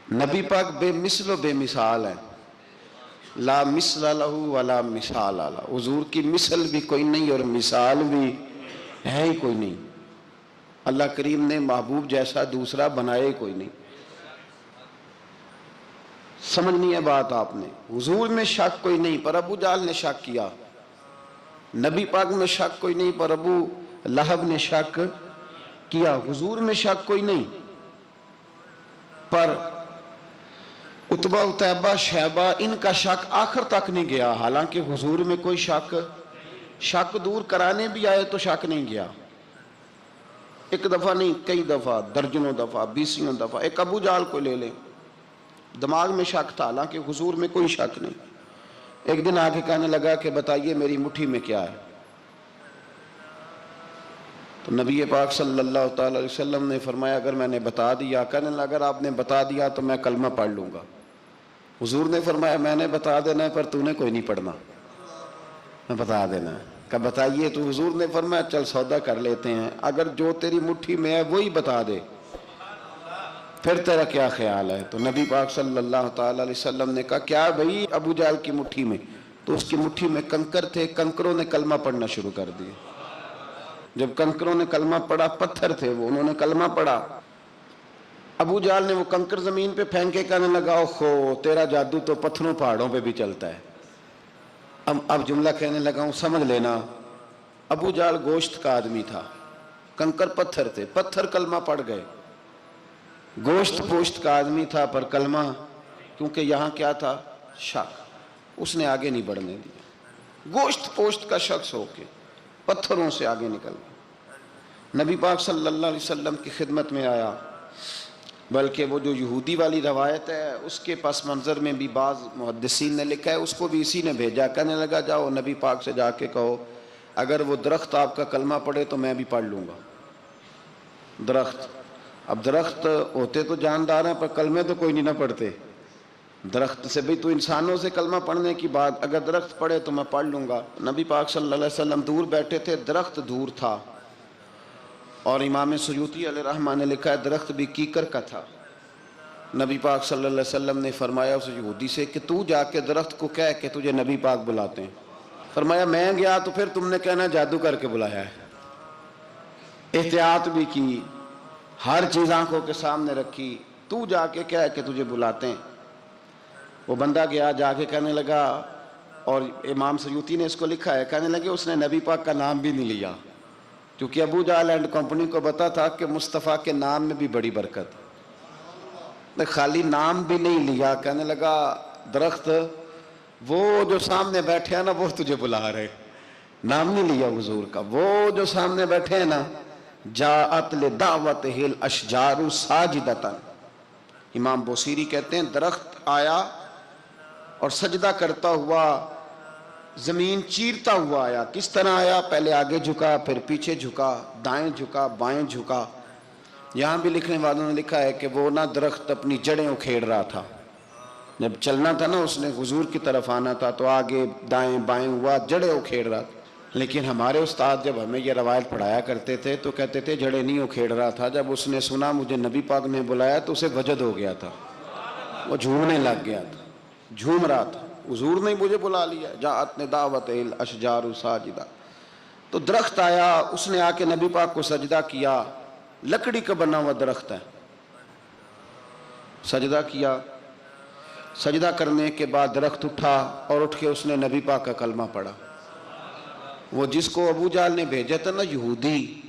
نبی پاک بے مثل و بے مثال ہے، لا مثل لہو ولا مثال لہ، حضور کی مثل بھی کوئی نہیں اور مثال بھی ہے ہی کوئی نہیں۔ اللہ کریم نے محبوب جیسا دوسرا بنائے کوئی نہیں۔ سمجھنی ہے بات آپ نے، حضور میں شک کوئی نہیں پر ابو جہل نے شک کیا، نبی پاک میں شک کوئی نہیں پر ابو لہب نے شک کیا، حضور میں شک کوئی نہیں پر عتبہ اتیبہ شیبہ ان کا شک آخر تک نہیں گیا، حالانکہ حضور میں کوئی شک دور کرانے بھی آئے تو شک نہیں گیا، ایک دفعہ نہیں کئی دفعہ، درجنوں دفعہ، بیسیوں دفعہ۔ ایک ابو جہل کو لے لیں، دماغ میں شک تھا حالانکہ حضور میں کوئی شک نہیں۔ ایک دن آگے کہنے لگا کہ بتائیے میری مٹھی میں کیا ہے، تو نبی پاک صلی اللہ تعالی علیہ وسلم نے فرمایا اگر میں نے بتا دیا، کہنے لگا اگر آپ نے بتا دیا تو میں کلمہ پڑھ لوں گا۔ حضور نے فرمایا میں نے بتا دینا ہے پر تو نے کوئی نہیں پڑھنا، میں بتا دینا ہے۔ کہ بتائیے، تو حضور نے فرمایا چل سودا کر لیتے ہیں، اگر جو تیری مٹھی میں ہے وہی بتا دے پھر تیرا کیا خیال ہے؟ تو نبی پاک صلی اللہ تعالی علیہ وسلم نے کہا کیا بھئی ابو جہل کی مٹھی میں؟ تو اس کی مٹھی میں کنکر تھے، کنکروں نے کلمہ پڑھنا شروع کر دیے۔ جب کنکروں نے کلمہ پڑھا، پتھر تھے وہ، انہوں نے کلمہ پڑھا، ابو جہل نے وہ کنکر زمین پہ پھینکے کہنے لگا اوہو تیرا جادو تو پتھروں پہاڑوں پہ بھی چلتا ہے۔ اب جملہ کہنے لگا ہوں سمجھ لینا، ابو جہل گوشت کا آدمی تھا، کنکر پتھر تھے، پتھر کلمہ پڑھ گئے، گوشت پوشت کا آدمی تھا پر کلمہ، کیونکہ یہاں کیا تھا؟ شک، اس نے آگے نہیں بڑھنے دیا، گوشت پوشت کا شخص ہو کے پتھروں سے آگے نکل گیا۔ نبی پاک صلی اللہ علیہ وسلم کی خدمت میں آیا، بلکہ وہ جو یہودی والی روایت ہے اس کے پس منظر میں بھی بعض محدثین نے لکھا ہے، اس کو بھی اسی نے بھیجا، کہنے لگا جاؤ نبی پاک سے جا کے کہو اگر وہ درخت آپ کا کلمہ پڑھے تو میں بھی پڑھ لوں گا۔ درخت، اب درخت ہوتے تو جاندار ہیں پر کلمے تو کوئی نہیں نہ پڑھتے، درخت سے بھی تو انسانوں سے کلمہ پڑھنے کی بات، اگر درخت پڑھے تو میں پڑھ لوں گا۔ نبی پاک صلی اللہ علیہ وسلم دور بیٹھے تھے، درخت دور تھا، اور امام سیوطی علیہ رحمہ نے لکھا ہے درخت بھی کیکر کا تھا۔ نبی پاک صلی اللہ علیہ وسلم نے فرمایا اس یہودی سے کہ تو جا کے درخت کو کہہ کہ تجھے نبی پاک بلاتے ہیں۔ فرمایا میں گیا تو پھر تم نے کہنا جادو کر کے بلایا ہے۔ احتیاط بھی کی، ہر چیز آنکھوں کے سامنے رکھی، تو جا کے کہہ کہ تجھے بلاتے ہیں۔ وہ بندہ گیا، جا کے کہنے لگا، اور امام سیوطی نے اس کو لکھا ہے، کہنے لگے اس نے نبی پاک کا نام بھی نہیں لیا، کیونکہ ابو جہل اینڈ کمپنی کو پتا تھا کہ مصطفیٰ کے نام میں بھی بڑی برکت، خالی نام بھی نہیں لیا۔ کہنے لگا درخت وہ جو سامنے بیٹھے ہیں نا وہ تجھے بلا رہے، نام نہیں لیا حضور کا، وہ جو سامنے بیٹھے ہیں نا، جاءت لدعوتہ الاشجار ساجدۃ، امام بوصیری کہتے ہیں درخت آیا اور سجدہ کرتا ہوا، زمین چیرتا ہوا آیا۔ کس طرح آیا؟ پہلے آگے جھکا، پھر پیچھے جھکا، دائیں جھکا، بائیں جھکا۔ یہاں بھی لکھنے والوں نے لکھا ہے کہ وہ نہ درخت اپنی جڑیں اکھیڑ رہا تھا، جب چلنا تھا نا اس نے حضور کی طرف آنا تھا تو آگے دائیں بائیں ہوا، جڑیں اکھیڑ رہا تھا۔ لیکن ہمارے استاد جب ہمیں یہ روایت پڑھایا کرتے تھے تو کہتے تھے جڑیں نہیں اکھیڑ رہا تھا، جب اس نے سنا مجھے نبی پاک نے بلایا تو اسے وجد ہو گیا تھا، وہ جھومنے لگ گیا تھا، جھوم رہا تھا، حضور نے مجھے بلا لیا، جاءت لدعوتہ الاشجار ساجدہ۔ تو درخت آیا، اس نے آ کے نبی پاک کو سجدہ کیا، لکڑی کا بنا ہوا درخت ہے، سجدہ کیا۔ سجدہ کرنے کے بعد درخت اٹھا اور اٹھ کے اس نے نبی پاک کا کلمہ پڑھا۔ وہ جس کو ابو جہل نے بھیجا تھا نا یہودی،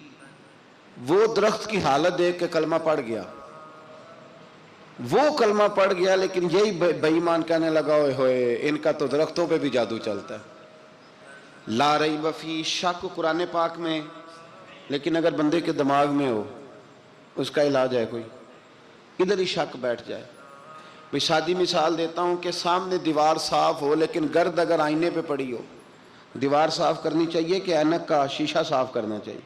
وہ درخت کی حالت دیکھ کے کلمہ پڑھ گیا، وہ کلمہ پڑھ گیا، لیکن یہی بے ایمان کہنے لگا اوئے ہوئے ان کا تو درختوں پہ بھی جادو چلتا ہے۔ لا ریب فی، شک قرآن پاک میں، لیکن اگر بندے کے دماغ میں ہو اس کا علاج ہے کوئی؟ ادھر ہی شک بیٹھ جائے۔ بھئی سادی مثال دیتا ہوں کہ سامنے دیوار صاف ہو لیکن گرد اگر آئینے پہ پڑی ہو، دیوار صاف کرنی چاہیے کہ اینک کا شیشہ صاف کرنا چاہیے؟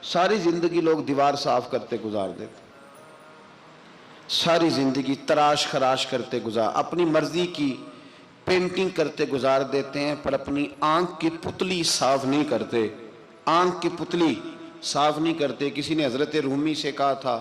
ساری زندگی لوگ دیوار صاف کرتے گزار دیتے، ساری زندگی تراش خراش کرتے گزار، اپنی مرضی کی پینٹنگ کرتے گزار دیتے ہیں، پر اپنی آنکھ کی پتلی صاف نہیں کرتے، آنکھ کی پتلی صاف نہیں کرتے۔ کسی نے حضرت رومی سے کہا تھا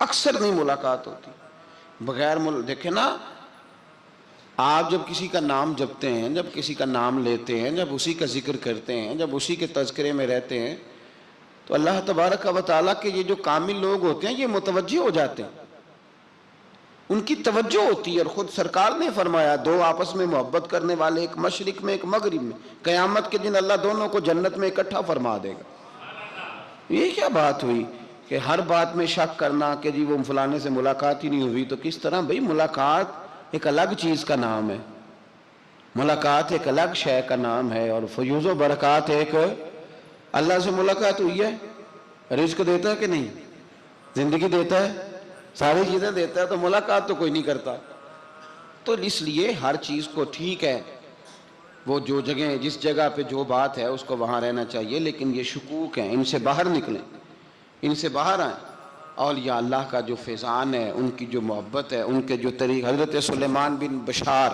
اکثر نہیں ملاقات ہوتی بغیر دیکھیں نا، آپ جب کسی کا نام جپتے ہیں، جب کسی کا نام لیتے ہیں، جب اسی کا ذکر کرتے ہیں، جب اسی کے تذکرے میں رہتے ہیں، تو اللہ تبارک و تعالیٰ کے یہ جو کامل لوگ ہوتے ہیں یہ متوجہ ہو جاتے ہیں، ان کی توجہ ہوتی ہے۔ اور خود سرکار نے فرمایا دو آپس میں محبت کرنے والے، ایک مشرق میں ایک مغرب میں، قیامت کے دن اللہ دونوں کو جنت میں اکٹھا فرما دے گا۔ یہ کیا بات ہوئی کہ ہر بات میں شک کرنا کہ جی وہ فلانے سے ملاقات ہی نہیں ہوئی؟ تو کس طرح بھئی، ملاقات ایک الگ چیز کا نام ہے، ملاقات ایک الگ شے کا نام ہے، اور فیوز و برکات ایک اللہ سے ملاقات ہوئی ہے۔ رزق دیتا ہے کہ نہیں؟ زندگی دیتا ہے، ساری چیزیں دیتا ہے، تو ملاقات تو کوئی نہیں کرتا۔ تو اس لیے ہر چیز کو ٹھیک ہے، وہ جو جگہ جس جگہ پہ جو بات ہے اس کو وہاں رہنا چاہیے، لیکن یہ شکوک ہیں، ان سے باہر نکلیں، ان سے باہر آئیں۔ اولیاء اللہ کا جو فیضان ہے، ان کی جو محبت ہے، ان کے جو طریق، حضرت سلیمان بن بشار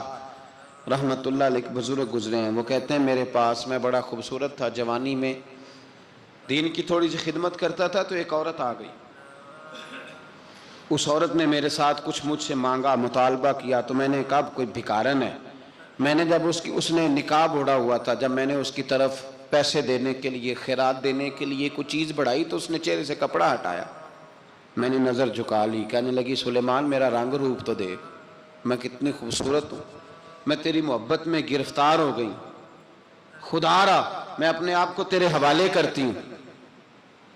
رحمت اللہ علیہ ایک بزرگ گزرے ہیں، وہ کہتے ہیں میرے پاس، میں بڑا خوبصورت تھا، جوانی میں دین کی تھوڑی سی خدمت کرتا تھا، تو ایک عورت آ گئی، اس عورت نے میرے ساتھ کچھ مجھ سے مانگا، مطالبہ کیا، تو میں نے کہا کوئی بھکارن ہے۔ میں نے جب اس نے نقاب اوڑھا ہوا تھا، جب میں نے اس کی طرف پیسے دینے کے لیے، خیرات دینے کے لیے کوئی چیز بڑھائی، تو اس نے چہرے سے کپڑا ہٹایا، میں نے نظر جھکا لی، کہنے لگی سلیمان میرا رنگ روپ تو دیکھ، میں کتنی خوبصورت ہوں، میں تیری محبت میں گرفتار ہو گئی، خدا را میں اپنے آپ کو تیرے حوالے کرتی ہوں۔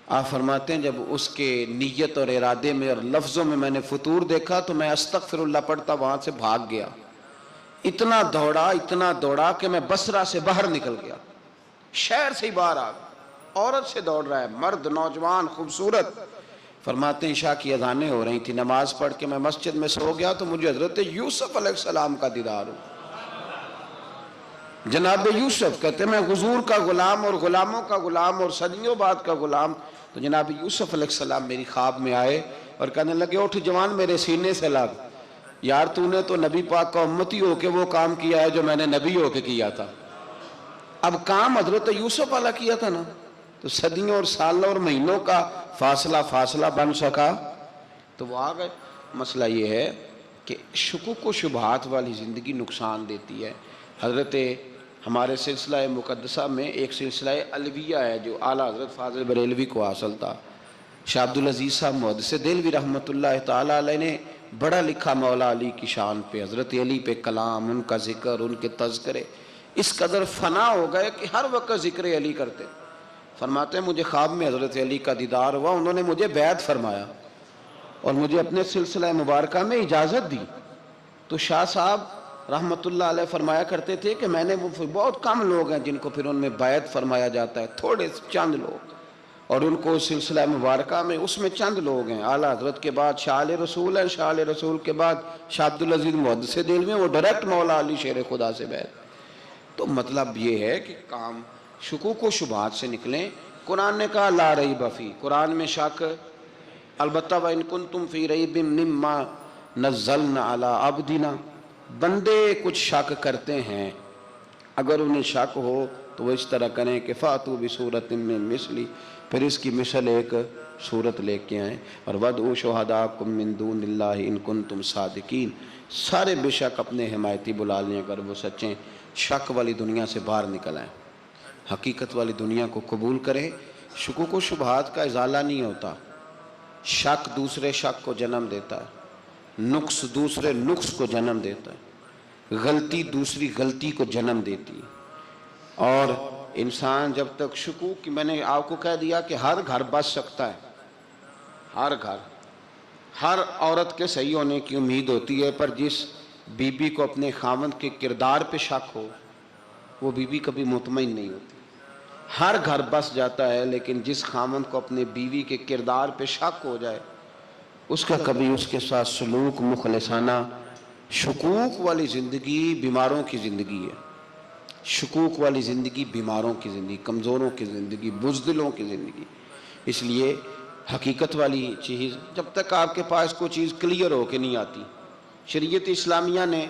آپ فرماتے ہیں جب اس کے نیت اور ارادے میں اور لفظوں میں نے فطور دیکھا، تو میں استغفر اللہ پڑھتا وہاں سے بھاگ گیا، اتنا دوڑا کہ میں بصرہ سے باہر نکل گیا، شہر سے ہی باہر آ گیا، عورت سے دوڑ رہا ہے، مرد، نوجوان، خوبصورت۔ فرماتے ہیں عشاء کی اذانیں ہو رہی تھی، نماز پڑھ کے میں مسجد میں سو گیا، تو مجھے حضرت یوسف علیہ السلام کا دیدار ہو۔ جناب یوسف کہتے ہیں میں حضور کا غلام اور غلاموں کا غلام اور صدیوں بعد کا غلام، تو جناب یوسف علیہ السلام میری خواب میں آئے اور کہنے لگے اٹھ جوان، میرے سینے سے لگ، یار تو نے تو نبی پاک کا امتی ہو کے وہ کام کیا ہے جو میں نے نبی ہو کے کیا تھا۔ اب کام حضرت یوسف والا کیا تھا نا، تو صدیوں اور سالوں اور مہینوں کا فاصلہ بن سکا، تو وہ آ گئے۔ مسئلہ یہ ہے کہ شکوک و شبہات والی زندگی نقصان دیتی ہے۔ حضرت ہمارے سلسلہ مقدسہ میں ایک سلسلہ علویہ ہے جو اعلیٰ حضرت فاضل بریلوی کو حاصل تھا، شاہ عبدالعزیز صاحب محدث دہلوی رحمۃ اللہ تعالیٰ علیہ نے بڑا لکھا مولا علی کی شان پہ، حضرت علی پہ کلام، ان کا ذکر، ان کے تذکرے اس قدر فنا ہو گئے کہ ہر وقت ذکر علی کرتے۔ فرماتے ہیں مجھے خواب میں حضرت علی کا دیدار ہوا، انہوں نے مجھے بیعت فرمایا اور مجھے اپنے سلسلہ مبارکہ میں اجازت دی۔ تو شاہ صاحب رحمت اللہ علیہ فرمایا کرتے تھے کہ میں نے وہ بہت کم لوگ ہیں جن کو پھر ان میں بیعت فرمایا جاتا ہے، تھوڑے چند لوگ، اور ان کو سلسلہ مبارکہ میں اس میں چند لوگ ہیں۔ اعلیٰ حضرت کے بعد شاہ علیہ رسول ہیں، شاہ علیہ رسول کے بعد شاہ عبدالعزیز محدث دہلوی ہیں، وہ ڈائریکٹ مولا علی شیر خدا سے بیعت۔ تو مطلب یہ ہے کہ کام شکوک و شبہات سے نکلیں۔ قرآن نے کہا لا ریب فیہ، قرآن میں شک البتہ وَإِن كُنتُمْ فِي رَيْبٍ مِّمَّا نَزَّلْنَا عَلَىٰ عَبْدِنَا، بندے کچھ شک کرتے ہیں، اگر انہیں شک ہو تو وہ اس طرح کریں کہ فَأْتُوا بِسُورَةٍ مِّن مِّثْلِهِ، پھر اس کی مثل ایک صورت لے کے آئیں، اور وَادْعُوا شُهَدَاءَكُم مِّن دُونِ اللَّهِ إِن كُنتُمْ صَادِقِينَ، سارے بے شک اپنے حمایتی بلا لیں اگر وہ سچیں۔ شک والی دنیا سے باہر نکل آئیں، حقیقت والی دنیا کو قبول کریں۔ شکوک و شبہات کا ازالہ نہیں ہوتا، شک دوسرے شک کو جنم دیتا ہے، نقص دوسرے نقص کو جنم دیتا ہے، غلطی دوسری غلطی کو جنم دیتی ہے۔ اور انسان جب تک شکوک کی، میں نے آپ کو کہہ دیا کہ ہر گھر بس سکتا ہے، ہر گھر، ہر عورت کے صحیح ہونے کی امید ہوتی ہے، پر جس بی بی کو اپنے خاوند کے کردار پہ شک ہو وہ بی بی کبھی مطمئن نہیں ہوتی۔ ہر گھر بس جاتا ہے، لیکن جس خاوند کو اپنے بیوی کے کردار پہ شک ہو جائے اس کا کبھی اس کے ساتھ سلوک مخلصانہ۔ شکوک والی زندگی بیماروں کی زندگی ہے، شکوک والی زندگی بیماروں کی زندگی، کمزوروں کی زندگی، بزدلوں کی زندگی۔ اس لیے حقیقت والی چیز جب تک آپ کے پاس کوئی چیز کلیئر ہو کے نہیں آتی، شریعت اسلامیہ نے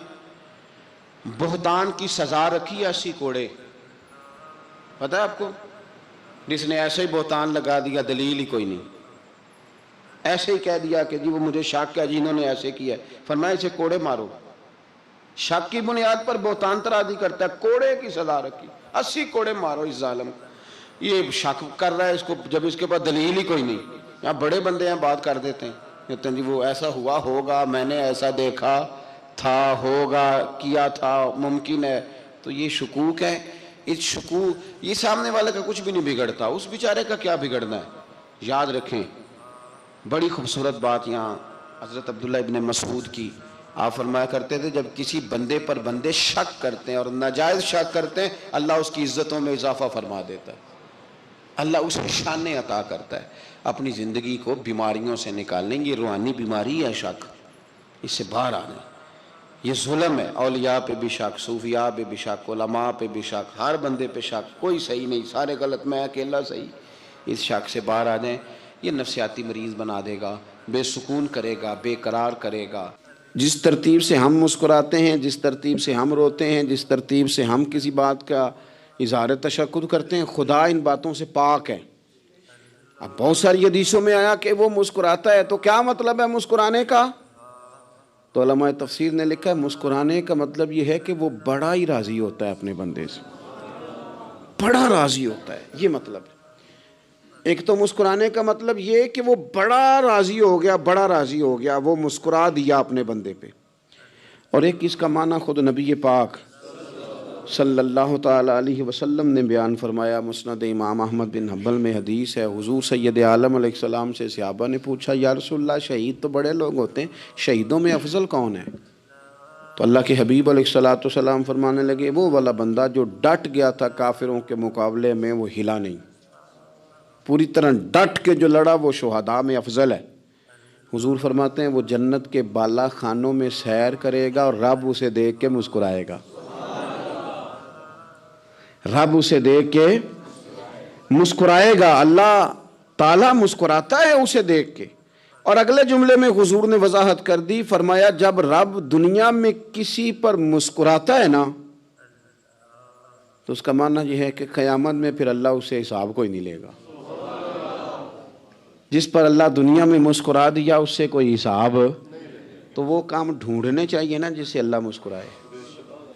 بہتان کی سزا رکھی ہے 80 کوڑے، پتہ ہے آپ کو؟ جس نے ایسے ہی بہتان لگا دیا، دلیل ہی کوئی نہیں، ایسے ہی کہہ دیا کہ جی وہ مجھے شک ہے جی انہوں نے ایسے کیا ہے، فرمایا اسے کوڑے مارو۔ شک کی بنیاد پر بہتان ترازی کرتا ہے، کوڑے کی سزا رکھی، 80 کوڑے مارو اس ظالم کو۔ یہ شک کر رہا ہے اس کو جب اس کے پاس دلیل ہی کوئی نہیں۔ یہاں بڑے بندے ہیں بات کر دیتے ہیں، کہتے ہیں جی وہ ایسا ہوا ہوگا، میں نے ایسا دیکھا تھا، ہوگا، کیا تھا، ممکن ہے۔ تو یہ شکوک ہے، اس شکوک یہ سامنے والے کا کچھ بھی نہیں بگڑتا، اس بیچارے کا کیا بگڑنا ہے۔ یاد رکھیں بڑی خوبصورت بات یہاں حضرت عبداللہ ابن مسعود کی، آپ فرمایا کرتے تھے جب کسی بندے پر بندے شک کرتے ہیں اور ناجائز شک کرتے ہیں، اللہ اس کی عزتوں میں اضافہ فرما دیتا ہے، اللہ اسے شانیں عطا کرتا ہے۔ اپنی زندگی کو بیماریوں سے نکالنے، یہ روحانی بیماری ہے شک، اس سے باہر آنا۔ یہ ظلم ہے، اولیاء پہ بھی شک، صوفیاء پہ بھی شک، علماء پہ بھی شک، ہر بندے پہ شک، کوئی صحیح نہیں، سارے غلط، میں اکیلا صحیح۔ اس شک سے باہر آ جائیں، یہ نفسیاتی مریض بنا دے گا، بے سکون کرے گا، بے قرار کرے گا۔ جس ترتیب سے ہم مسکراتے ہیں، جس ترتیب سے ہم روتے ہیں، جس ترتیب سے ہم کسی بات کا اظہار تشکر کرتے ہیں، خدا ان باتوں سے پاک ہے۔ اب بہت ساری حدیثوں میں آیا کہ وہ مسکراتا ہے، تو کیا مطلب ہے مسکرانے کا؟ تو علماء تفسیر نے لکھا ہے مسکرانے کا مطلب یہ ہے کہ وہ بڑا ہی راضی ہوتا ہے اپنے بندے سے، بڑا راضی ہوتا ہے، یہ مطلب ہے۔ ایک تو مسکرانے کا مطلب یہ کہ وہ بڑا راضی ہو گیا، بڑا راضی ہو گیا، وہ مسکرا دیا اپنے بندے پہ۔ اور ایک اس کا معنی خود نبی پاک صلی اللہ تعالی علیہ وسلم نے بیان فرمایا، مسند امام احمد بن حنبل میں حدیث ہے، حضور سید عالم علیہ السلام سے صحابہ نے پوچھا یا رسول اللہ شہید تو بڑے لوگ ہوتے ہیں، شہیدوں میں افضل کون ہے؟ تو اللہ کے حبیب علیہ السلام فرمانے لگے وہ والا بندہ جو ڈٹ گیا تھا کافروں کے مقابلے میں، وہ ہلا نہیں، پوری طرح ڈٹ کے جو لڑا، وہ شہداء میں افضل ہے۔ حضور فرماتے ہیں وہ جنت کے بالا خانوں میں سیر کرے گا اور رب اسے دیکھ کے مسکرائے گا، رب اسے دیکھ کے مسکرائے گا، اللہ تعالیٰ مسکراتا ہے اسے دیکھ کے۔ اور اگلے جملے میں حضور نے وضاحت کر دی، فرمایا جب رب دنیا میں کسی پر مسکراتا ہے نا، تو اس کا معنی یہ ہے کہ قیامت میں پھر اللہ اسے حساب کوئی نہیں لے گا۔ جس پر اللہ دنیا میں مسکرا دیا اس سے کوئی حساب، تو وہ کام ڈھونڈنے چاہیے نا جس سے اللہ مسکرائے۔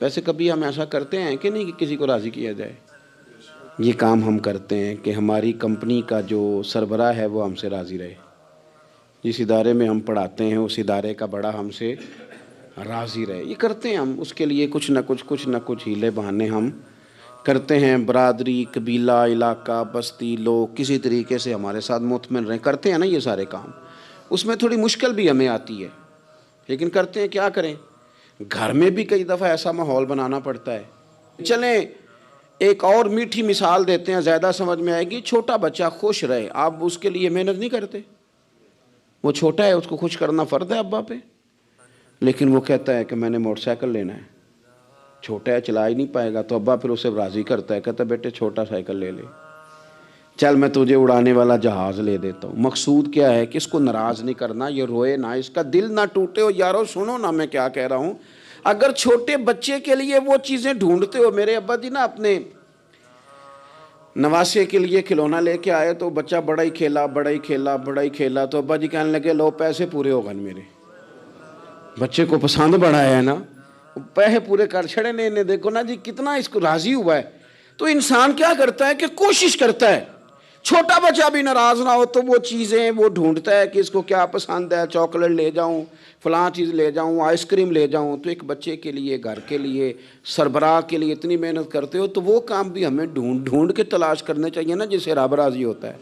ویسے کبھی ہم ایسا کرتے ہیں کہ نہیں کہ کسی کو راضی کیا جائے؟ یہ کام ہم کرتے ہیں کہ ہماری کمپنی کا جو سربراہ ہے وہ ہم سے راضی رہے، جس ادارے میں ہم پڑھاتے ہیں اس ادارے کا بڑا ہم سے راضی رہے، یہ کرتے ہیں ہم۔ اس کے لیے کچھ نہ کچھ ہیلے بہانے ہم کرتے ہیں، برادری، قبیلہ، علاقہ، بستی، لوگ کسی طریقے سے ہمارے ساتھ مطمئن رہیں، کرتے ہیں نا یہ سارے کام۔ اس میں تھوڑی مشکل بھی ہمیں آتی ہے، لیکن کرتے ہیں، کیا کریں۔ گھر میں بھی کئی دفعہ ایسا ماحول بنانا پڑتا ہے۔ چلیں ایک اور میٹھی مثال دیتے ہیں، زیادہ سمجھ میں آئے گی۔ چھوٹا بچہ خوش رہے، آپ اس کے لیے محنت نہیں کرتے، وہ چھوٹا ہے، اس کو خوش کرنا فرض ہے ابا پہ، لیکن وہ کہتا ہے کہ میں نے موٹر سائیکل لینا ہے، چھوٹا ہے چلا ہی نہیں پائے گا، تو ابا پھر اسے راضی کرتا ہے، کہتا ہے بیٹے چھوٹا سائیکل لے لے، چل میں تجھے اڑانے والا جہاز لے دیتا ہوں۔ مقصود کیا ہے کہ اس کو ناراض نہیں کرنا، یہ روئے نہ، اس کا دل نہ ٹوٹے ہو۔ یارو سنو نا میں کیا کہہ رہا ہوں، اگر چھوٹے بچے کے لیے وہ چیزیں ڈھونڈتے ہو، میرے ابا جی نا اپنے نواسے کے لیے کھلونا لے کے آئے، تو بچہ بڑا ہی کھیلا، تو ابا جی کہنے لگے لو پیسے پورے ہو گئے میرے، بچے کو پسند بڑا ہے نا، پیسے پورے کر چھڑے نے، دیکھو نا جی کتنا اس کو راضی ہوا ہے۔ تو انسان کیا کرتا ہے کہ کوشش کرتا ہے، چھوٹا بچہ بھی ناراض نہ ہو تو وہ چیزیں وہ ڈھونڈتا ہے کہ اس کو کیا پسند ہے، چاکلیٹ لے جاؤں، فلاں چیز لے جاؤں، آئس کریم لے جاؤں۔ تو ایک بچے کے لیے، گھر کے لیے، سربراہ کے لیے اتنی محنت کرتے ہو، تو وہ کام بھی ہمیں ڈھونڈ کے تلاش کرنے چاہیے نا جس سے رب راضی ہوتا ہے،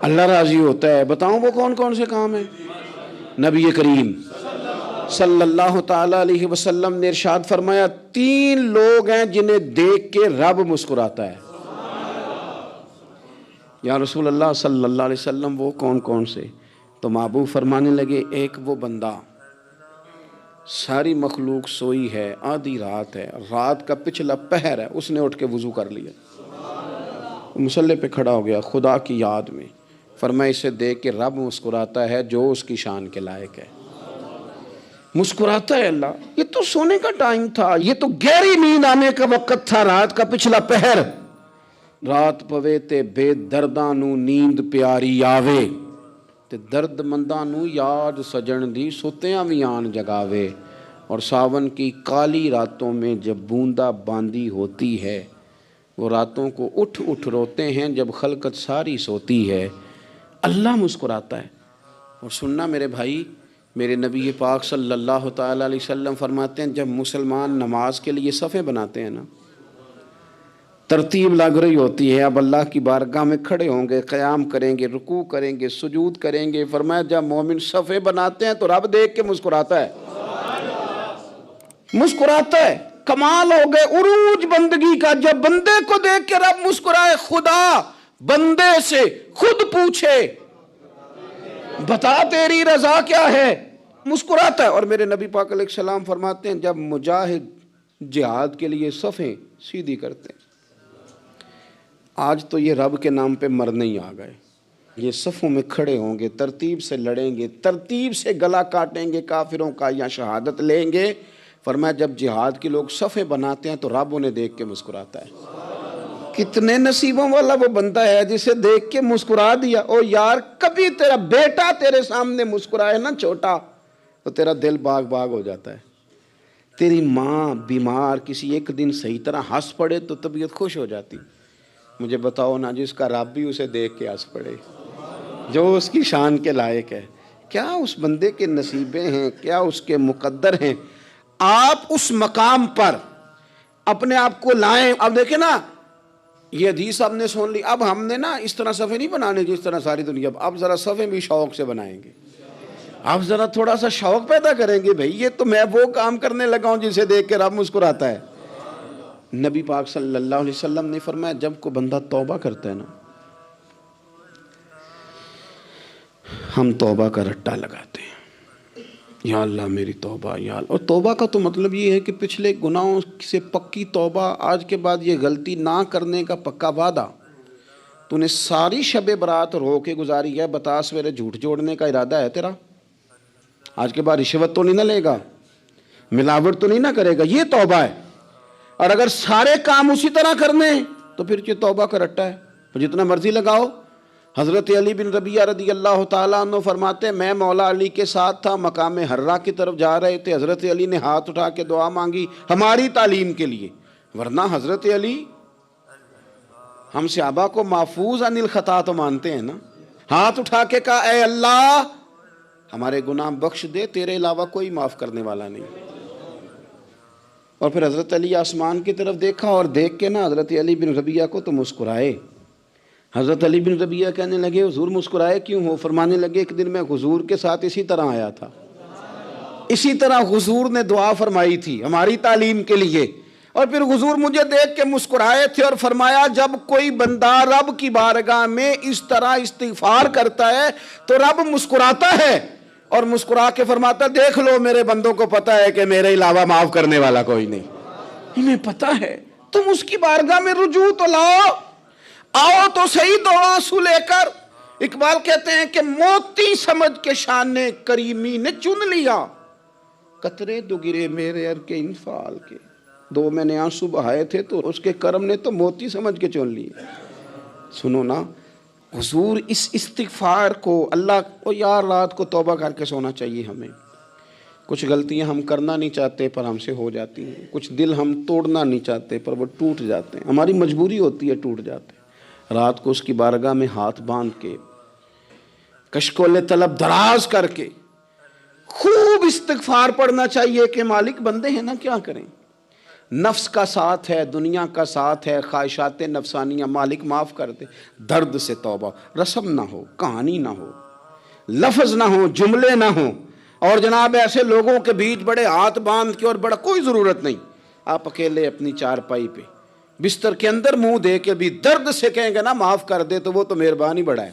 اللہ راضی ہوتا ہے۔ بتاؤں وہ کون کون سے کام ہیں؟ نبی کریم صلی اللہ تعالی علیہ وسلم نے ارشاد فرمایا 3 لوگ ہیں جنہیں دیکھ کے رب مسکراتا ہے۔ یا رسول اللہ صلی اللہ علیہ وسلم وہ کون کون سے؟ تو محبوب فرمانے لگے ایک وہ بندہ ساری مخلوق سوئی ہے، آدھی رات ہے، رات کا پچھلا پہر ہے، اس نے اٹھ کے وضو کر لیا، مصلی پہ کھڑا ہو گیا خدا کی یاد میں، فرمایا اسے دیکھ کے رب مسکراتا ہے جو اس کی شان کے لائق ہے، مسکراتا ہے اللہ۔ یہ تو سونے کا ٹائم تھا، یہ تو گہری نیند آنے کا وقت تھا، رات کا پچھلا پہر، رات پوے تے بے درداں نو نیند پیاری آوے، تے تے درد منداں نو یاد سجن دی سوتیاں بھی آن جگاوے، اور ساون کی کالی راتوں میں جب بوندا باندی ہوتی ہے، وہ راتوں کو اٹھ اٹھ روتے ہیں جب خلقت ساری سوتی ہے، اللہ مسکراتا ہے۔ اور سننا میرے بھائی، میرے نبی پاک صلی اللہ تعالیٰ علیہ وسلم فرماتے ہیں جب مسلمان نماز کے لیے صفیں بناتے ہیں نا، ترتیب لگ رہی ہوتی ہے، اب اللہ کی بارگاہ میں کھڑے ہوں گے، قیام کریں گے، رکوع کریں گے، سجود کریں گے، فرمایا جب مومن صفیں بناتے ہیں تو رب دیکھ کے مسکراتا ہے، مسکراتا ہے۔ کمال ہو گئے عروج بندگی کا، جب بندے کو دیکھ کے رب مسکرائے، خدا بندے سے خود پوچھے بتا تیری رضا کیا ہے، مسکراتا ہے۔ اور میرے نبی پاک علیہ السلام فرماتے ہیں جب مجاہد جہاد کے لیے صفیں سیدھی کرتے ہیں، آج تو یہ رب کے نام پہ مرنے ہی آ گئے، یہ صفوں میں کھڑے ہوں گے، ترتیب سے لڑیں گے، ترتیب سے گلا کاٹیں گے کافروں کا یا شہادت لیں گے۔ فرمایا جب جہاد کے لوگ صفیں بناتے ہیں تو رب انہیں دیکھ کے مسکراتا ہے۔ کتنے نصیبوں والا وہ بندہ ہے جسے دیکھ کے مسکرا دیا۔ او یار، کبھی تیرا بیٹا تیرے سامنے مسکرائے نا چھوٹا تو تیرا دل باغ باغ ہو جاتا ہے۔ تیری ماں بیمار کسی ایک دن صحیح طرح ہنس پڑے تو طبیعت خوش ہو جاتی۔ مجھے بتاؤ نا جس کا رب بھی اسے دیکھ کے ہنس پڑے، جو اس کی شان کے لائق ہے، کیا اس بندے کے نصیبیں ہیں، کیا اس کے مقدر ہیں۔ آپ اس مقام پر اپنے آپ کو لائیں۔ اب دیکھیں نا، یہ حدیث آپ نے سن لی، اب ہم نے نا اس طرح صفحے نہیں بنانے جس طرح ساری دنیا، اب ذرا صفحے بھی شوق سے بنائیں گے، اب ذرا تھوڑا سا شوق پیدا کریں گے، بھئی یہ تو میں وہ کام کرنے لگا ہوں جسے دیکھ کے رب مسکراتا ہے۔ نبی پاک صلی اللہ علیہ وسلم نے فرمایا جب کوئی بندہ توبہ کرتا ہے نا، ہم توبہ کا رٹا لگاتے ہیں، یا اللہ میری توبہ، یا اللہ۔ اور توبہ کا تو مطلب یہ ہے کہ پچھلے گناہوں سے پکی توبہ، آج کے بعد یہ غلطی نہ کرنے کا پکا وعدہ۔ تو نے ساری شب برات رو کے گزاری ہے، بتا سویرے جھوٹ جوڑنے کا ارادہ ہے تیرا؟ آج کے بعد رشوت تو نہیں نہ لے گا، ملاوٹ تو نہیں نہ کرے گا، یہ توبہ ہے۔ اور اگر سارے کام اسی طرح کرنے تو پھر یہ توبہ کا رٹا ہے، جتنا مرضی لگاؤ۔ حضرت علی بن ربیعہ رضی اللہ تعالیٰ عنہ فرماتے ہیں میں مولا علی کے ساتھ تھا، مقام حرہ کی طرف جا رہے تھے، حضرت علی نے ہاتھ اٹھا کے دعا مانگی ہماری تعلیم کے لیے، ورنہ حضرت علی ہم صحابہ کو محفوظ عن الخطا تو مانتے ہیں نا۔ ہاتھ اٹھا کے کہا اے اللہ ہمارے گناہ بخش دے، تیرے علاوہ کوئی معاف کرنے والا نہیں۔ اور پھر حضرت علی آسمان کی طرف دیکھا اور دیکھ کے نا حضرت علی بن ربیعہ کو تو مسکرائے۔ حضرت علی بن ربیعہ کہنے لگے حضور مسکرائے کیوں ہو؟ فرمانے لگے ایک دن میں حضور کے ساتھ اسی طرح آیا تھا، اسی طرح حضور نے دعا فرمائی تھی ہماری تعلیم کے لیے، اور پھر حضور مجھے دیکھ کے مسکرائے تھے اور فرمایا جب کوئی بندہ رب کی بارگاہ میں اس طرح استغفار کرتا ہے تو رب مسکراتا ہے، اور مسکرا کے فرماتا دیکھ لو میرے بندوں کو پتا ہے کہ میرے علاوہ معاف کرنے والا کوئی نہیں، انہیں پتا ہے، تم اس کی بارگاہ میں رجوع تو لاؤ، آؤ تو صحیح دو آنسو لے کر۔ اقبال کہتے ہیں کہ موتی سمجھ کے شان کریمی نے چن لیا، قطرے دو گرے میرے ار کے انفعال کے، دو میں نے آنسو بہائے تھے تو اس کے کرم نے تو موتی سمجھ کے چن لیے۔ سنو نا حضور اس استغفار کو اللہ کو، یار رات کو توبہ کر کے سونا چاہیے ہمیں۔ کچھ غلطیاں ہم کرنا نہیں چاہتے پر ہم سے ہو جاتی ہیں، کچھ دل ہم توڑنا نہیں چاہتے پر وہ ٹوٹ جاتے ہیں، ہماری مجبوری ہوتی ہے ٹوٹ جاتے ہیں۔ رات کو اس کی بارگاہ میں ہاتھ باندھ کے کشکول طلب دراز کر کے خوب استغفار پڑھنا چاہیے کہ مالک بندے ہیں نا کیا کریں، نفس کا ساتھ ہے، دنیا کا ساتھ ہے، خواہشات نفسانیہ، مالک معاف کر دے۔ درد سے توبہ، رسم نہ ہو، کہانی نہ ہو، لفظ نہ ہو، جملے نہ ہوں، اور جناب ایسے لوگوں کے بیچ بڑے ہاتھ باندھ کے اور بڑا کوئی ضرورت نہیں، آپ اکیلے اپنی چارپائی پہ بستر کے اندر منہ دے کے بھی درد سے کہیں گے نا معاف کر دے تو وہ تو مہربانی بڑا ہے۔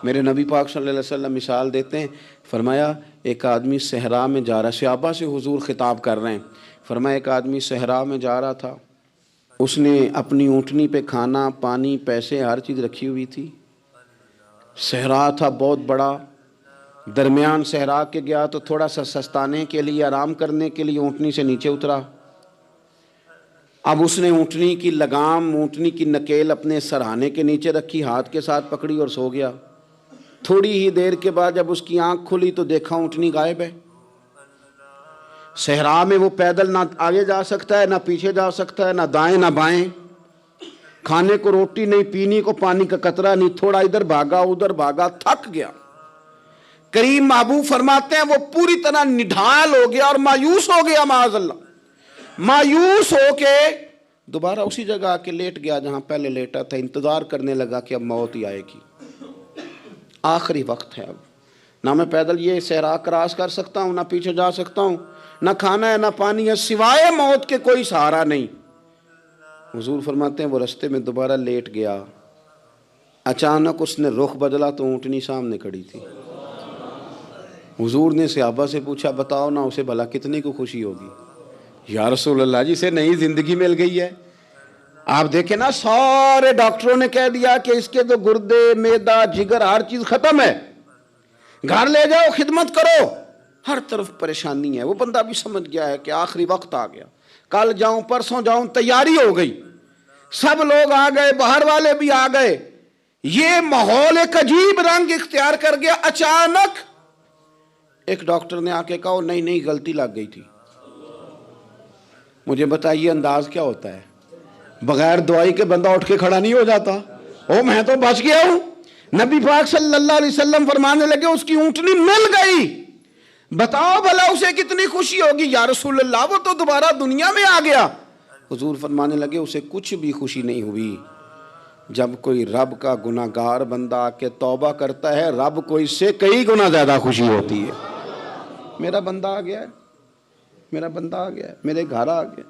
میرے نبی پاک صلی اللہ علیہ وسلم مثال دیتے ہیں، فرمایا ایک آدمی صحرا میں جا رہا، صحابہ سے حضور خطاب کر رہے ہیں، فرمایا ایک آدمی صحرا میں جا رہا تھا، اس نے اپنی اونٹنی پہ کھانا پانی پیسے ہر چیز رکھی ہوئی تھی، صحرا تھا بہت بڑا، درمیان صحرا کے گیا تو تھوڑا سا سستانے کے لیے آرام کرنے کے لیے اونٹنی سے نیچے اترا، اب اس نے اونٹنی کی لگام اونٹنی کی نکیل اپنے سرہانے کے نیچے رکھی، ہاتھ کے ساتھ پکڑی اور سو گیا۔ تھوڑی ہی دیر کے بعد جب اس کی آنکھ کھلی تو دیکھا اونٹنی غائب ہے۔ صحرا میں وہ پیدل نہ آگے جا سکتا ہے، نہ پیچھے جا سکتا ہے، نہ دائیں نہ بائیں، کھانے کو روٹی نہیں، پینے کو پانی کا قطرہ نہیں، تھوڑا ادھر بھاگا ادھر بھاگا، تھک گیا۔ کریم محبوب فرماتے ہیں وہ پوری طرح نڈھال ہو گیا اور مایوس ہو گیا، معاذ اللہ، مایوس ہو کے دوبارہ اسی جگہ آ کے لیٹ گیا جہاں پہلے لیٹا تھا، انتظار کرنے لگا کہ اب موت ہی آئے گی، آخری وقت ہے، اب نہ میں پیدل یہ صحرا کراس کر سکتا ہوں، نہ پیچھے جا سکتا ہوں، نہ کھانا ہے نہ پانی ہے، سوائے موت کے کوئی سہارا نہیں۔ حضور فرماتے ہیں وہ رستے میں دوبارہ لیٹ گیا، اچانک اس نے رخ بدلا تو اونٹنی سامنے کھڑی تھی۔ حضور نے صحابہ سے پوچھا بتاؤ نا اسے بھلا کتنے کو خوشی ہوگی؟ یا رسول اللہ جسے نئی زندگی مل گئی ہے۔ آپ دیکھیں نا سارے ڈاکٹروں نے کہہ دیا کہ اس کے تو گردے معدہ جگر ہر چیز ختم ہے، گھر لے جاؤ خدمت کرو، ہر طرف پریشانی ہے۔ وہ بندہ بھی سمجھ گیا ہے کہ آخری وقت آ گیا، کل جاؤں پرسوں جاؤں، تیاری ہو گئی، سب لوگ آ گئے، باہر والے بھی آ گئے، یہ ماحول ایک عجیب رنگ اختیار کر گیا۔ اچانک ایک ڈاکٹر نے آ کے کہا نہیں نہیں غلطی لگ گئی تھی۔ مجھے بتائیے انداز کیا ہوتا ہے؟ بغیر دوائی کے بندہ اٹھ کے کھڑا نہیں ہو جاتا، او میں تو بچ گیا ہوں۔ نبی پاک صلی اللہ علیہ وسلم فرمانے لگے اس کی اونٹنی مل گئی، بتاؤ بھلا اسے کتنی خوشی ہوگی؟ یا رسول اللہ وہ تو دوبارہ دنیا میں آ گیا۔ حضور فرمانے لگے اسے کچھ بھی خوشی نہیں ہوئی۔ جب کوئی رب کا گناہ گار بندہ آ کے توبہ کرتا ہے، رب کو اس سے کئی گنا زیادہ خوشی ہوتی ہے۔ میرا بندہ آ گیا ہے، میرا بندہ آ گیا ہے، میرے گھر آ گیا۔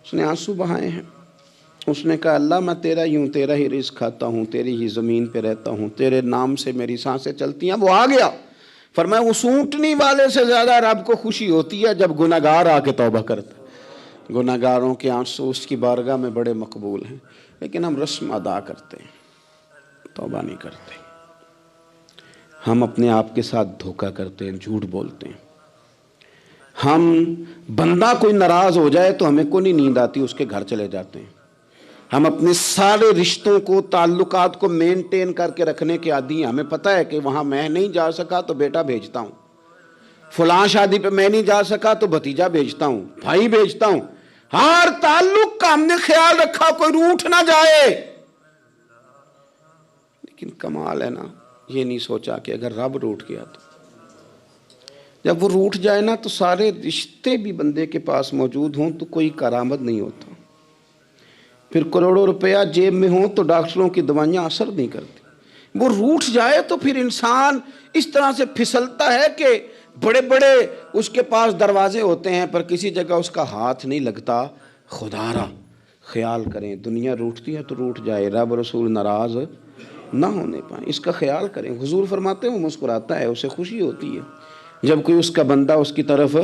اس نے آنسو بہائے ہیں، اس نے کہا اللہ میں تیرا ہی ہوں، تیرا ہی رزق کھاتا ہوں، تیری ہی زمین پہ رہتا ہوں، تیرے نام سے میری سانسیں چلتی ہیں۔ وہ آ گیا۔ فرمایا اس اونٹنی والے سے زیادہ رب کو خوشی ہوتی ہے جب گناہ گار آ کے توبہ کرتا ہے۔ گناہ گاروں کے آنسو اس کی بارگاہ میں بڑے مقبول ہیں، لیکن ہم رسم ادا کرتے ہیں، توبہ نہیں کرتے۔ ہم اپنے آپ کے ساتھ دھوکہ کرتے ہیں، جھوٹ بولتے ہیں۔ ہم بندہ کوئی ناراض ہو جائے تو ہمیں کو نہیں نیند آتی، اس کے گھر چلے جاتے ہیں۔ ہم اپنے سارے رشتوں کو تعلقات کو مینٹین کر کے رکھنے کے عادی ہیں۔ ہمیں پتہ ہے کہ وہاں میں نہیں جا سکا تو بیٹا بھیجتا ہوں، فلاں شادی پہ میں نہیں جا سکا تو بھتیجا بھیجتا ہوں، بھائی بھیجتا ہوں۔ ہر تعلق کا ہم نے خیال رکھا کوئی روٹھ نہ جائے، لیکن کمال ہے نا یہ نہیں سوچا کہ اگر رب روٹھ گیا تو جب وہ روٹھ جائے نا تو سارے رشتے بھی بندے کے پاس موجود ہوں تو کوئی کارآمد نہیں ہوتا، پھر کروڑوں روپیہ جیب میں ہوں تو ڈاکٹروں کی دوائیاں اثر نہیں کرتی۔ وہ روٹھ جائے تو پھر انسان اس طرح سے پھسلتا ہے کہ بڑے بڑے اس کے پاس دروازے ہوتے ہیں پر کسی جگہ اس کا ہاتھ نہیں لگتا۔ خدا را خیال کریں، دنیا روٹھتی ہے تو روٹھ جائے، رب رسول ناراض نہ ہونے پائیں، اس کا خیال کریں۔ حضور فرماتے ہیں وہ مسکراتا ہے، اسے خوشی ہوتی ہے جب کوئی اس کا بندہ اس کی طرف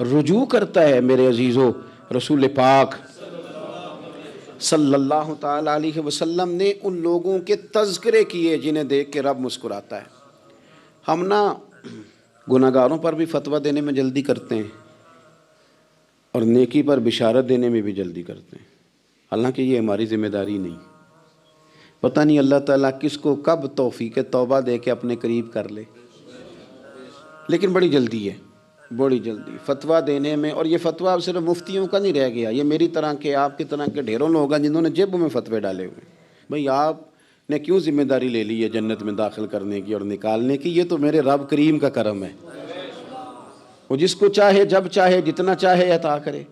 رجوع کرتا ہے۔ میرے عزیزو، رسول پاک صلی اللہ تعالی علیہ وسلم نے ان لوگوں کے تذکرے کیے جنہیں دیکھ کے رب مسکراتا ہے۔ ہم نا گناہ گاروں پر بھی فتویٰ دینے میں جلدی کرتے ہیں اور نیکی پر بشارت دینے میں بھی جلدی کرتے ہیں، حالانکہ یہ ہماری ذمہ داری نہیں۔ پتہ نہیں اللہ تعالیٰ کس کو کب توفیق توبہ دے کے اپنے قریب کر لے، لیکن بڑی جلدی ہے، بڑی جلدی فتویٰ دینے میں۔ اور یہ فتویٰ صرف مفتیوں کا نہیں رہ گیا، یہ میری طرح کے آپ کی طرح کے ڈھیروں لوگ ہیں جنہوں نے جیبوں میں فتوے ڈالے ہوئے۔ بھئی آپ نے کیوں ذمہ داری لے لی ہے جنت میں داخل کرنے کی اور نکالنے کی؟ یہ تو میرے رب کریم کا کرم ہے، وہ جس کو چاہے جب چاہے جتنا چاہے عطا کرے۔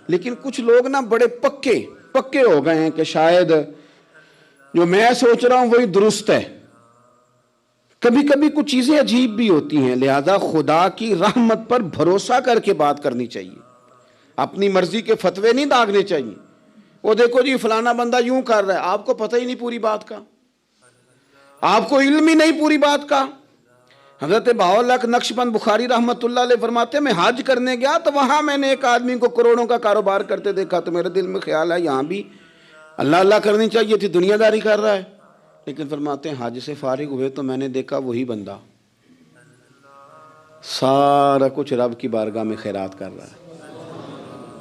لیکن کچھ لوگ نا بڑے پکے ہو گئے ہیں کہ شاید جو میں سوچ رہا ہوں وہی درست ہے۔ کبھی کبھی کچھ چیزیں عجیب بھی ہوتی ہیں، لہذا خدا کی رحمت پر بھروسہ کر کے بات کرنی چاہیے، اپنی مرضی کے فتوے نہیں داغنے چاہیے۔ وہ دیکھو جی فلانا بندہ یوں کر رہا ہے، آپ کو پتہ ہی نہیں پوری بات کا، آپ کو علم ہی نہیں پوری بات کا۔ حضرت بہاءاللہ نقشبند بخاری رحمۃ اللہ علیہ فرماتے ہیں میں حج کرنے گیا تو وہاں میں نے ایک آدمی کو کروڑوں کا کاروبار کرتے دیکھا تو میرے دل میں خیال ہے یہاں بھی اللہ اللہ کرنی چاہیے تھی، دنیا داری کر رہا ہے۔ لیکن فرماتے ہیں حج سے فارغ ہوئے تو میں نے دیکھا وہی بندہ سارا کچھ رب کی بارگاہ میں خیرات کر رہا ہے،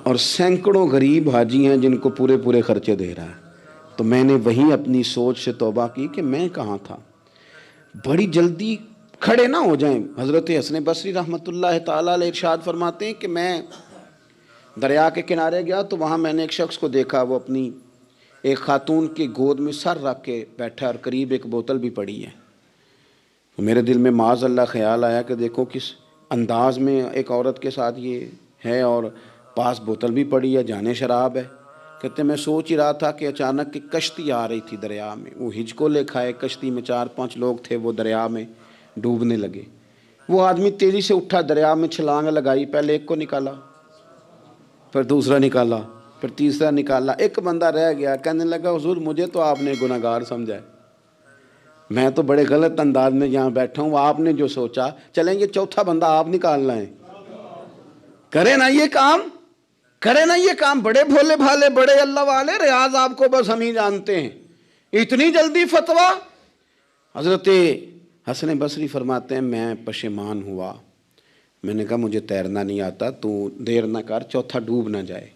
اور سینکڑوں غریب حاجی ہیں جن کو پورے خرچے دے رہا ہے۔ تو میں نے وہیں اپنی سوچ سے توبہ کی کہ میں کہاں تھا، بڑی جلدی کھڑے نہ ہو جائیں. حضرت حسن بصری رحمۃ اللہ تعالیٰ علیہ ارشاد فرماتے ہیں کہ میں دریا کے کنارے گیا تو وہاں میں نے ایک شخص کو دیکھا، وہ اپنی ایک خاتون کی گود میں سر رکھ کے بیٹھا اور قریب ایک بوتل بھی پڑی ہے. میرے دل میں معاذ اللہ خیال آیا کہ دیکھو کس انداز میں ایک عورت کے ساتھ یہ ہے، اور پاس بوتل بھی پڑی ہے، جانے شراب ہے. کہتے میں سوچ ہی رہا تھا کہ اچانک کی کشتی آ رہی تھی دریا میں. وہ ہچکو لے کھائے، کشتی میں 4-5 لوگ تھے، وہ دریا میں ڈوبنے لگے. وہ آدمی تیزی سے اٹھا، دریا میں چھلانگ لگائی، پہلے ایک کو نکالا، پھر دوسرا نکالا، پھر تیسرا نکالا. ایک بندہ رہ گیا، کہنے لگا حضور مجھے تو آپ نے گناہ گار سمجھا ہے، میں تو بڑے غلط انداز میں یہاں بیٹھا ہوں، آپ نے جو سوچا. چلیں گے چوتھا بندہ آپ نکالنا ہے، کرے نا یہ کام، کرے نا یہ کام. بڑے بھولے بھالے، بڑے اللہ والے، ریاض آپ کو بس ہم ہی جانتے ہیں، اتنی جلدی فتویٰ. حضرت حسن بصری فرماتے ہیں میں پشیمان ہوا، میں نے کہا مجھے تیرنا نہیں آتا، تو دیر نہ کر، چوتھا ڈوب نہ جائے.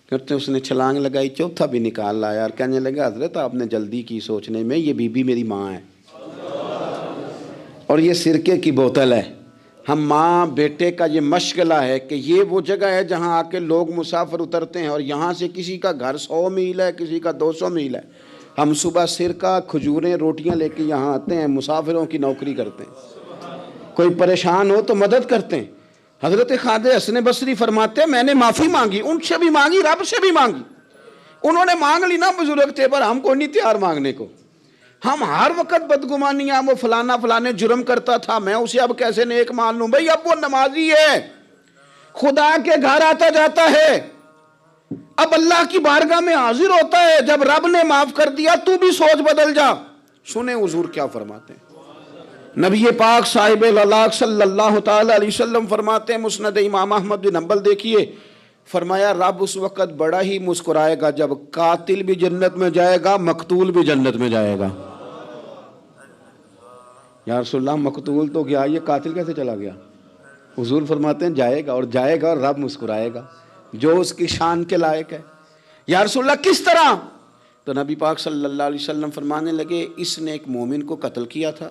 کرتے اس نے چھلانگ لگائی، چوتھا بھی نکال لایا اور کہنے لگا حضرت آپ نے جلدی کی سوچنے میں، یہ بی بی میری ماں ہے اور یہ سرکے کی بوتل ہے. ہم ماں بیٹے کا یہ مشغلہ ہے کہ یہ وہ جگہ ہے جہاں آ کے لوگ مسافر اترتے ہیں، اور یہاں سے کسی کا گھر 100 میل ہے، کسی کا 200 میل ہے. ہم صبح سرکہ، کھجوریں، روٹیاں لے کے یہاں آتے ہیں، مسافروں کی نوکری کرتے ہیں، کوئی پریشان ہو تو مدد کرتے ہیں. حضرت خواجہ حسن بصری فرماتے ہیں میں نے معافی مانگی، ان سے بھی مانگی، رب سے بھی مانگی. انہوں نے مانگ لی نا بزرگ تھے، پر ہم کو نہیں تیار مانگنے کو. ہم ہر وقت بدگمانیاں، وہ فلانا فلانے جرم کرتا تھا، میں اسے اب کیسے نیک مان لوں. بھئی اب وہ نمازی ہے، خدا کے گھر آتا جاتا ہے، اب اللہ کی بارگاہ میں حاضر ہوتا ہے. جب رب نے معاف کر دیا تو بھی سوچ بدل جا. سنیں حضور کیا فرماتے ہیں. نبی پاک صاحب الاخلاق صلی اللہ تعالی علیہ وسلم فرماتے ہیں، مسند امام احمد بن حنبل دیکھیے، فرمایا رب اس وقت بڑا ہی مسکرائے گا جب قاتل بھی جنت میں جائے گا، مقتول بھی جنت میں جائے گا. یا رسول اللہ مقتول تو گیا، یہ قاتل کیسے چلا گیا؟ حضور فرماتے ہیں جائے گا، اور جائے گا اور رب مسکرائے گا، جو اس کی شان کے لائق ہے. یا رسول اللہ کس طرح؟ تو نبی پاک صلی اللہ علیہ وسلم فرمانے لگے اس نے ایک مومن کو قتل کیا تھا،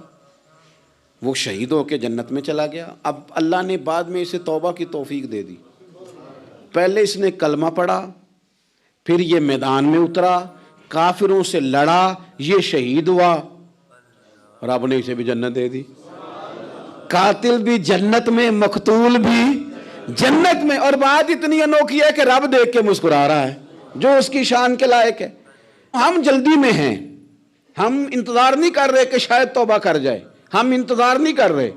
وہ شہید ہو کے جنت میں چلا گیا. اب اللہ نے بعد میں اسے توبہ کی توفیق دے دی. پہلے اس نے کلمہ پڑھا، پھر یہ میدان میں اترا، کافروں سے لڑا، یہ شہید ہوا، رب نے اسے بھی جنت دے دی. قاتل بھی جنت میں، مقتول بھی جنت میں. اور بات اتنی انوکھی ہے کہ رب دیکھ کے مسکرا رہا ہے، جو اس کی شان کے لائق ہے. ہم جلدی میں ہیں، ہم انتظار نہیں کر رہے کہ شاید توبہ کر جائے، ہم انتظار نہیں کر رہے.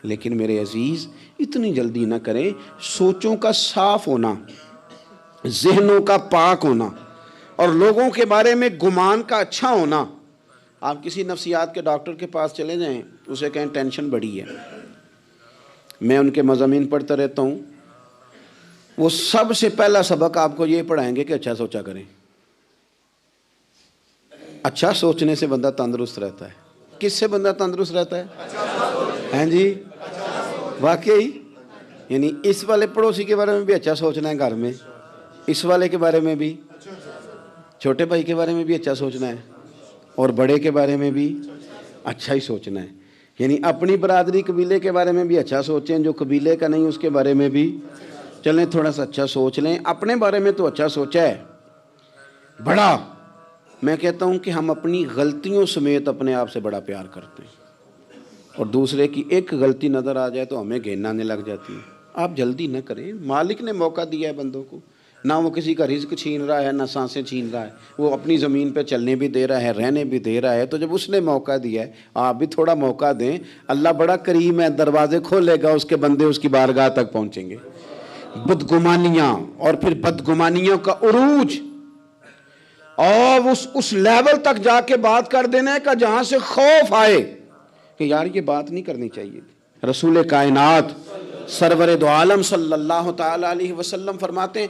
لیکن میرے عزیز اتنی جلدی نہ کریں. سوچوں کا صاف ہونا، ذہنوں کا پاک ہونا، اور لوگوں کے بارے میں گمان کا اچھا ہونا. آپ کسی نفسیات کے ڈاکٹر کے پاس چلے جائیں، اسے کہیں ٹینشن بڑی ہے، میں ان کے مضامین پڑھتا رہتا ہوں، وہ سب سے پہلا سبق آپ کو یہ پڑھائیں گے کہ اچھا سوچا کریں. اچھا سوچنے سے بندہ تندرست رہتا ہے. کس سے بندہ تندرست رہتا ہے؟ ہیں جی واقعی. یعنی اس والے پڑوسی کے بارے میں بھی اچھا سوچنا ہے، گھر میں اس والے کے بارے میں بھی، چھوٹے بھائی کے بارے میں بھی اچھا سوچنا ہے، اور بڑے کے بارے میں بھی اچھا ہی سوچنا ہے. یعنی اپنی برادری قبیلے کے بارے میں بھی اچھا سوچیں، جو قبیلے کا نہیں اس کے بارے میں بھی چلیں تھوڑا سا اچھا سوچ لیں. اپنے بارے میں تو اچھا سوچا ہے بڑا. میں کہتا ہوں کہ ہم اپنی غلطیوں سمیت اپنے آپ سے بڑا پیار کرتے ہیں، اور دوسرے کی ایک غلطی نظر آ جائے تو ہمیں گھین آنے لگ جاتی ہے. آپ جلدی نہ کریں، مالک نے موقع دیا ہے بندوں کو، نہ وہ کسی کا رزق چھین رہا ہے، نہ سانسیں چھین رہا ہے، وہ اپنی زمین پہ چلنے بھی دے رہا ہے، رہنے بھی دے رہا ہے. تو جب اس نے موقع دیا ہے آپ بھی تھوڑا موقع دیں. اللہ بڑا کریم ہے، دروازے کھولے گا، اس کے بندے اس کی بارگاہ تک پہنچیں گے. بدگمانیاں، اور پھر بدگمانیوں کا عروج، اور اس لیول تک جا کے بات کر دینے کا جہاں سے خوف آئے کہ یار یہ بات نہیں کرنی چاہیے. رسول کائنات سرور دو عالم صلی اللہ تعالی علیہ وسلم فرماتے ہیں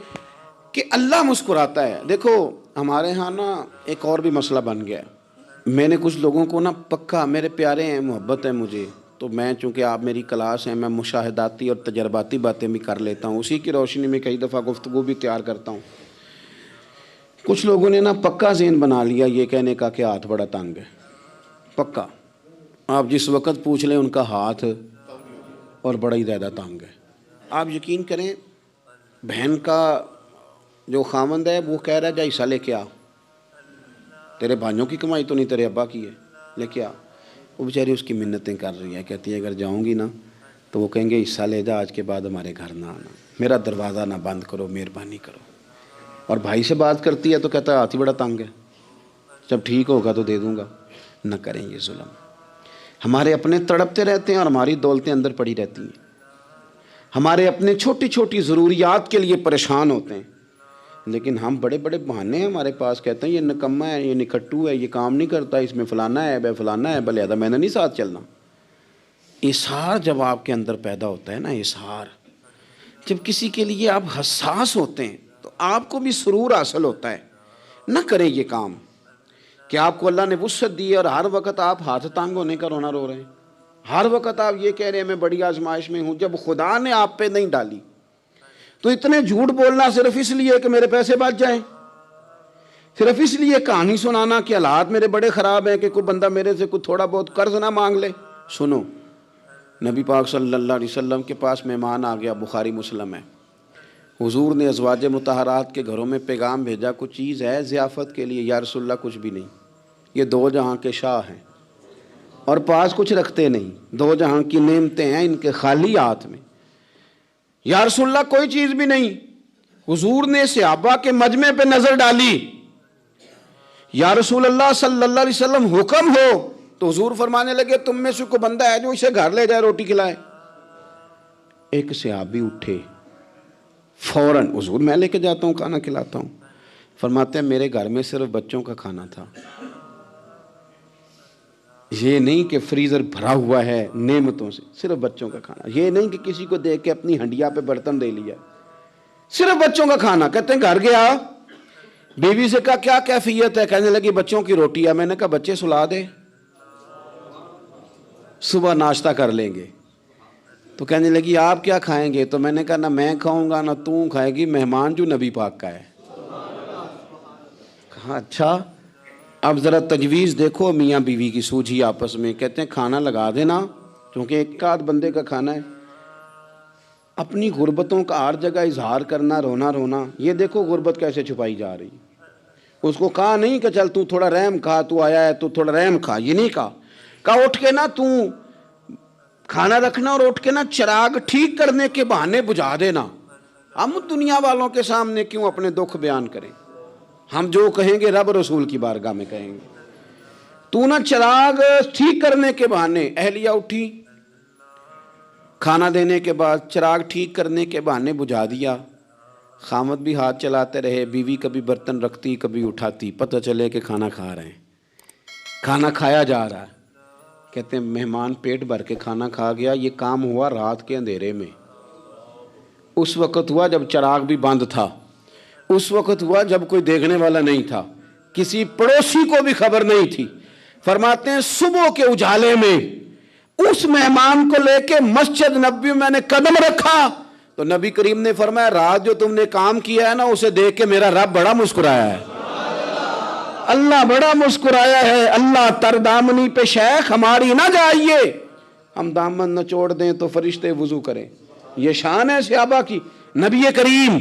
کہ اللہ مسکراتا ہے. دیکھو ہمارے ہاں نا ایک اور بھی مسئلہ بن گیا ہے. میں نے کچھ لوگوں کو نا پکا، میرے پیارے ہیں، محبت ہے مجھے، تو میں چونکہ آپ میری کلاس ہیں، میں مشاہداتی اور تجرباتی باتیں بھی کر لیتا ہوں، اسی کی روشنی میں کئی دفعہ گفتگو بھی تیار کرتا ہوں. کچھ لوگوں نے نا پکا ذہن بنا لیا یہ کہنے کا کہ ہاتھ بڑا تنگ ہے. پکا آپ جس وقت پوچھ لیں ان کا ہاتھ اور بڑا ہی زیادہ تنگ ہے. آپ یقین کریں بہن کا جو خاوند ہے وہ کہہ رہا ہے جا حصہ لے کے آ, تیرے بھائیوں کی کمائی تو نہیں تیرے ابا کی ہے, لے کے آ. وہ بیچاری اس کی منتیں کر رہی ہے, کہتی ہے اگر جاؤں گی نا تو وہ کہیں گے حصہ لے جا, آج کے بعد ہمارے گھر نہ آنا, میرا دروازہ نہ بند کرو, مہربانی کرو. اور بھائی سے بات کرتی ہے تو کہتا ہے ہاتھ ہی بڑا تنگ ہے, جب ٹھیک ہوگا تو دے دوں گا. نہ کریں یہ ظلم. ہمارے اپنے تڑپتے رہتے ہیں اور ہماری دولتیں اندر پڑی رہتی ہیں. ہمارے اپنے چھوٹی چھوٹی ضروریات کے لیے پریشان ہوتے ہیں, لیکن ہم بڑے بڑے بہانے ہیں ہمارے پاس, کہتے ہیں یہ نکما ہے, یہ نکھٹو ہے, یہ کام نہیں کرتا, اس میں فلانا ہے, بے فلانا ہے, بلہذا میں نے نہیں ساتھ چلنا. اظہار جب آپ کے اندر پیدا ہوتا ہے نا, اظہار جب کسی کے لیے آپ حساس ہوتے ہیں تو آپ کو بھی سرور حاصل ہوتا ہے. نہ کریں یہ کام کہ آپ کو اللہ نے وسعت دی ہے اور ہر وقت آپ ہاتھ تانگ ہونے کا رونا رو رہے ہیں, ہر وقت آپ یہ کہہ رہے ہیں میں بڑی آزمائش میں ہوں, جب خدا نے آپ پہ نہیں ڈالی. تو اتنے جھوٹ بولنا صرف اس لیے کہ میرے پیسے بچ جائیں, صرف اس لیے کہانی سنانا کہ حالات میرے بڑے خراب ہیں کہ کوئی بندہ میرے سے کوئی تھوڑا بہت قرض نہ مانگ لے. سنو, نبی پاک صلی اللہ علیہ وسلم کے پاس مہمان آ گیا, بخاری مسلم ہے. حضور نے ازواج مطہرات کے گھروں میں پیغام بھیجا, کچھ چیز ہے ضیافت کے لیے. یا رسول اللہ کچھ بھی نہیں, یہ دو جہاں کے شاہ ہیں اور پاس کچھ رکھتے نہیں, دو جہاں کی نعمتیں ہیں ان کے خالی ہاتھ میں. یا رسول اللہ کوئی چیز بھی نہیں. حضور نے صحابہ کے مجمع پہ نظر ڈالی, یا رسول اللہ صلی اللہ علیہ وسلم حکم ہو. تو حضور فرمانے لگے تم میں سے کوئی بندہ ہے جو اسے گھر لے جائے روٹی کھلائے. ایک صحابی اٹھے فوراً, حضور میں لے کے جاتا ہوں کھانا کھلاتا ہوں. فرماتے ہیں میرے گھر میں صرف بچوں کا کھانا تھا, یہ نہیں کہ فریزر بھرا ہوا ہے نعمتوں سے, صرف بچوں کا کھانا. یہ نہیں کہ کسی کو دیکھ کے اپنی ہنڈیا پہ برتن دے لیا, صرف بچوں کا کھانا. کہتے ہیں گھر گیا, بیوی سے کہا کیا کیفیت ہے, کہنے لگی بچوں کی روٹی ہے. میں نے کہا بچے سلا دے, صبح ناشتہ کر لیں گے. تو کہنے لگی آپ کیا کھائیں گے؟ تو میں نے کہا نہ میں کھاؤں گا نہ تو کھائے گی, مہمان جو نبی پاک کا ہے. کہا اچھا, اب ذرا تجویز دیکھو میاں بیوی کی سوجھی آپس میں. کہتے ہیں کھانا لگا دینا, کیونکہ ایک آدھ بندے کا کھانا ہے. اپنی غربتوں کا ہر جگہ اظہار کرنا, رونا رونا. یہ دیکھو غربت کیسے چھپائی جا رہی. اس کو کہا نہیں کہ چل تو تھوڑا رحم کھا, تو آیا ہے تو تھوڑا رحم کھا, یہ نہیں کہا. کہا اٹھ کے نا تو کھانا رکھنا اور اٹھ کے نا چراغ ٹھیک کرنے کے بہانے بجھا دینا. ہم دنیا والوں کے سامنے کیوں اپنے دکھ بیان کریں؟ ہم جو کہیں گے رب رسول کی بارگاہ میں کہیں گے. تو نہ چراغ ٹھیک کرنے کے بہانے. اہلیہ اٹھی, کھانا دینے کے بعد چراغ ٹھیک کرنے کے بہانے بجھا دیا. خامد بھی ہاتھ چلاتے رہے, بیوی کبھی برتن رکھتی کبھی اٹھاتی. پتہ چلے کہ کھانا کھا رہے ہیں, کھانا کھایا جا رہا ہے. کہتے ہیں مہمان پیٹ بھر کے کھانا کھا گیا. یہ کام ہوا رات کے اندھیرے میں, اس وقت ہوا جب چراغ بھی بند تھا, اس وقت ہوا جب کوئی دیکھنے والا نہیں تھا, کسی پڑوسی کو بھی خبر نہیں تھی. فرماتے ہیں صبح کے اجالے میں اس مہمان کو لے کے مسجد نبوی میں نے قدم رکھا تو نبی کریم نے فرمایا رات جو تم نے کام کیا ہے نا اسے دیکھ کے میرا رب بڑا مسکرایا ہے, اللہ بڑا مسکرایا ہے. اللہ تر دامنی پہ شیخ ہماری نہ جائیے, ہم دامن نہ چھوڑ دیں تو فرشتے وضو کریں. یہ شان ہے صحابہ کی. نبی کریم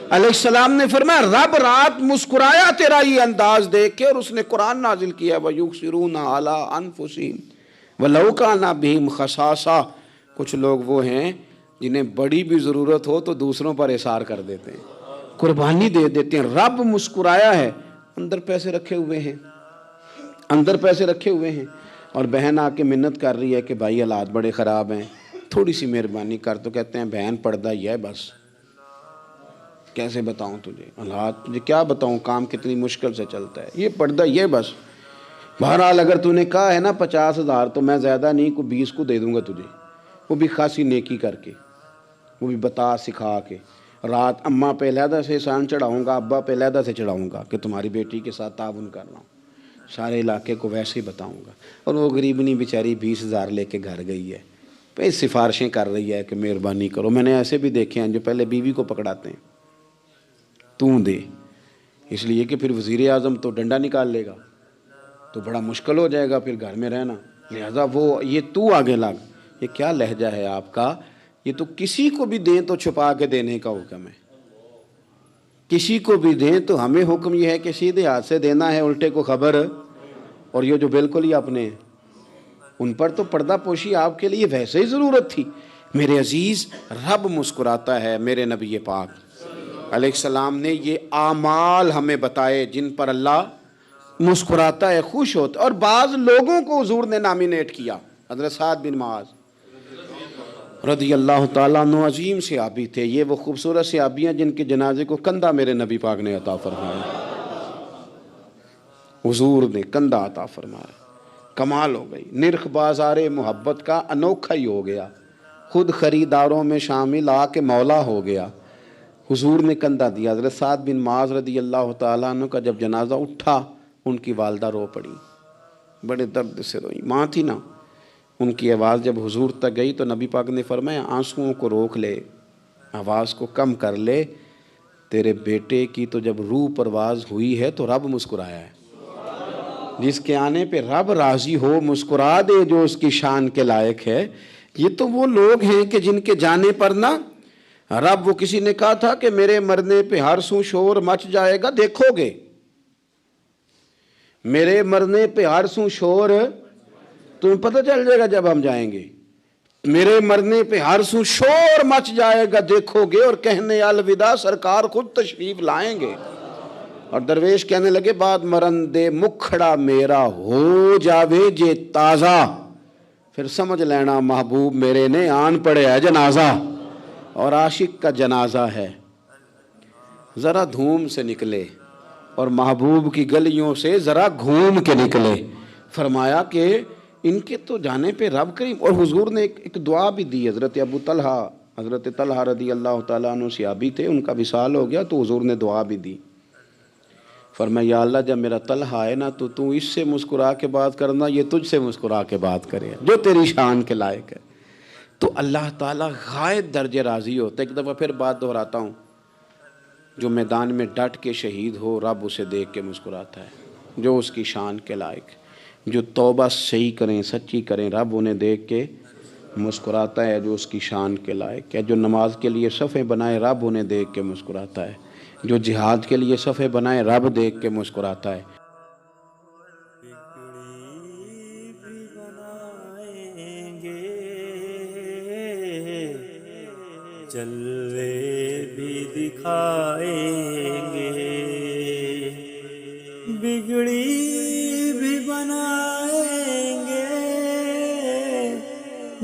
علیہ السلام نے فرمایا رب رات مسکرایا تیرا یہ انداز دیکھ کے, اور اس نے قرآن نازل کیا وَيُؤْثِرُونَ عَلَىٰ أَنفُسِهِمْ وَلَوْ كَانَ بِهِمْ خَصَاصَةٌ. کچھ لوگ وہ ہیں جنہیں بڑی بھی ضرورت ہو تو دوسروں پر اثار کر دیتے ہیں, قربانی دے دیتے ہیں. رب مسکرایا ہے, اندر پیسے رکھے ہوئے ہیں, اندر پیسے رکھے ہوئے ہیں. اور بہن آ کے منت کر رہی ہے کہ بھائی حالات بڑے خراب ہیں, تھوڑی سی مہربانی کر. تو کہتے ہیں بہن پردہ ہی ہے بس, کیسے بتاؤں تجھے حالات, تجھے کیا بتاؤں کام کتنی مشکل سے چلتا ہے, یہ پردہ یہ بس. بہرحال اگر تو نے کہا ہے نا 50,000 تو میں زیادہ نہیں کوئی 20 کو دے دوں گا تجھے, وہ بھی خاصی نیکی کر کے, وہ بھی بتا سکھا کے. رات اماں پہ علیحدہ سے احسان چڑھاؤں گا, ابا پہ علیحدہ سے چڑھاؤں گا کہ تمہاری بیٹی کے ساتھ تعاون کر رہا ہوں, سارے علاقے کو ویسے ہی بتاؤں گا. اور وہ غریبنی بیچاری 20,000 لے کے گھر گئی ہے, پہ سفارشیں کر رہی ہے کہ مہربانی کرو. میں نے ایسے بھی دیکھے ہیں جو پہلے بیوی کو پکڑاتے ہیں تو دے, اس لیے کہ پھر وزیر اعظم تو ڈنڈا نکال لے گا تو بڑا مشکل ہو جائے گا پھر گھر میں رہنا. لہذا وہ یہ تو آگے لگ، یہ کیا لہجہ ہے آپ کا؟ یہ تو کسی کو بھی دیں تو چھپا کے دینے کا حکم ہے، کسی کو بھی دیں تو ہمیں حکم یہ ہے کہ سیدھے ہاتھ سے دینا ہے، الٹے کو خبر۔ اور یہ جو بالکل ہی اپنے ہیں، ان پر تو پردہ پوشی آپ کے لیے ویسے ہی ضرورت تھی۔ میرے عزیز، رب مسکراتا ہے، میرے نبی پاک علیہ السلام نے یہ اعمال ہمیں بتائے جن پر اللہ مسکراتا ہے، خوش ہوتا ہے۔ اور بعض لوگوں کو حضور نے نامینیٹ کیا، حضرت سعد بن معاذ رضی اللہ تعالیٰ عنہ عظیم صحابی تھے۔ یہ وہ خوبصورت صحابی ہیں جن کے جنازے کو کندھا میرے نبی پاک نے عطا فرمایا، حضور نے کندھا عطا فرمایا۔ کمال ہو گئی، نرخ بازار محبت کا انوکھا ہی ہو گیا، خود خریداروں میں شامل آ کے مولا ہو گیا۔ حضور نے کندھا دیا۔ حضرت سعد بن معاذ رضی اللہ تعالیٰ عنہ کا جب جنازہ اٹھا، ان کی والدہ رو پڑی، بڑے درد سے روئی، ماں تھی نا۔ ان کی آواز جب حضور تک گئی تو نبی پاک نے فرمایا آنسوؤں کو روک لے، آواز کو کم کر لے، تیرے بیٹے کی تو جب روح پرواز ہوئی ہے تو رب مسکرایا ہے۔ جس کے آنے پہ رب راضی ہو، مسکرا دے جو اس کی شان کے لائق ہے۔ یہ تو وہ لوگ ہیں کہ جن کے جانے پر نا رب، وہ کسی نے کہا تھا کہ میرے مرنے پہ ہر سو شور مچ جائے گا، دیکھو گے میرے مرنے پہ ہر سو شور، تمہیں پتہ چل جائے گا جب ہم جائیں گے، میرے مرنے پہ ہر سو شور مچ جائے گا، دیکھو گے، اور کہنے الوداع سرکار خود تشریف لائیں گے۔ اور درویش کہنے لگے بعد مرندے مکھڑا میرا ہو جاوے جے تازہ، پھر سمجھ لینا محبوب میرے نے آن پڑے ہے جنازہ۔ اور عاشق کا جنازہ ہے، ذرا دھوم سے نکلے اور محبوب کی گلیوں سے ذرا گھوم کے نکلے۔ فرمایا کہ ان کے تو جانے پہ رب کریم۔ اور حضور نے ایک دعا بھی دی۔ حضرت ابو طلحہ، حضرت طلحہ رضی اللہ تعالیٰ عنہ صحابی تھے، ان کا وصال ہو گیا تو حضور نے دعا بھی دی۔ فرمایا یا اللہ جب میرا طلحہ آئے نا تو اس سے مسکرا کے بات کرنا، یہ تجھ سے مسکرا کے بات کرے جو تیری شان کے لائق ہے۔ تو اللہ تعالیٰ غائب درجے راضی ہوتا ہے۔ ایک دفعہ پھر بات دہراتا ہوں، جو میدان میں ڈٹ کے شہید ہو رب اسے دیکھ کے مسکراتا ہے جو اس کی شان کے لائق۔ جو توبہ صحیح کریں، سچی کریں، رب انہیں دیکھ کے مسکراتا ہے جو اس کی شان کے لائق ہے۔ جو نماز کے لیے صفیں بنائے رب انہیں دیکھ کے مسکراتا ہے۔ جو جہاد کے لیے صفیں بنائے رب دیکھ کے مسکراتا ہے۔ جلوے بھی دکھائیں گے، بگڑی بھی بنائیں گے،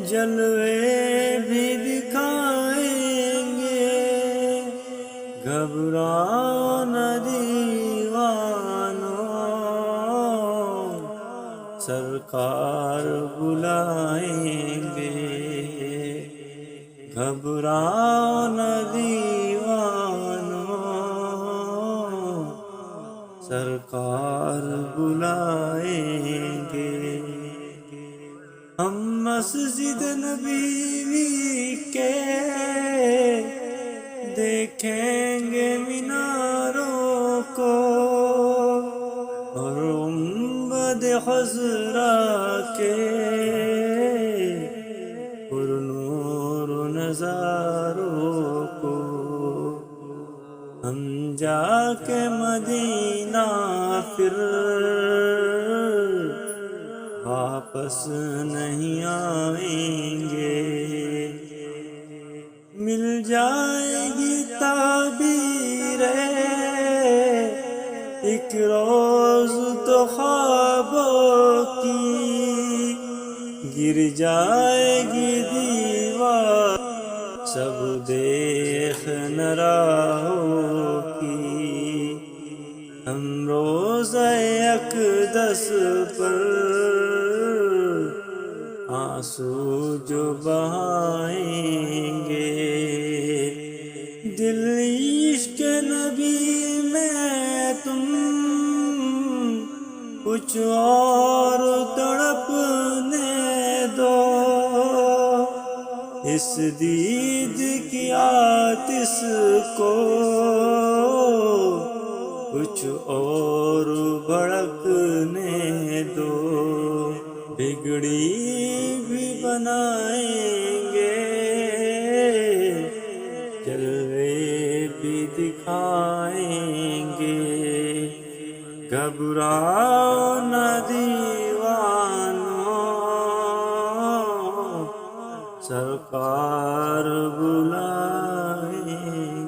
جلوے بھی دکھائیں گے، گھبراؤ نہ دیوانو، سرکار بلائیں گے، گھبراؤ نہ دیوانو، سرکار بلائیں گے۔ ہم مسجد نبوی کے دیکھیں گے میناروں کو، اور گنبد خضرا کے پرنور نظاروں کو، ہم جا کے مدینہ پھر واپس نہیں آئیں گے، مل جائے گی تعبیر ایک روز تو خوابوں کی، گر جائے گی دیوار سب دیکھ نہ راہوں کی، ہم روزہ اقدس پر آنسو جو بہائیں گے، دل عشق نبی میں تم کچھ اور تڑپنے دو، اس دید کی آتش کو کچھ اور بھڑکنے دو، بگڑی بھی بنائیں گے، جلوے بھی دکھائیں گے، گھبراؤ نہ دیوانو، سرکار بلائیں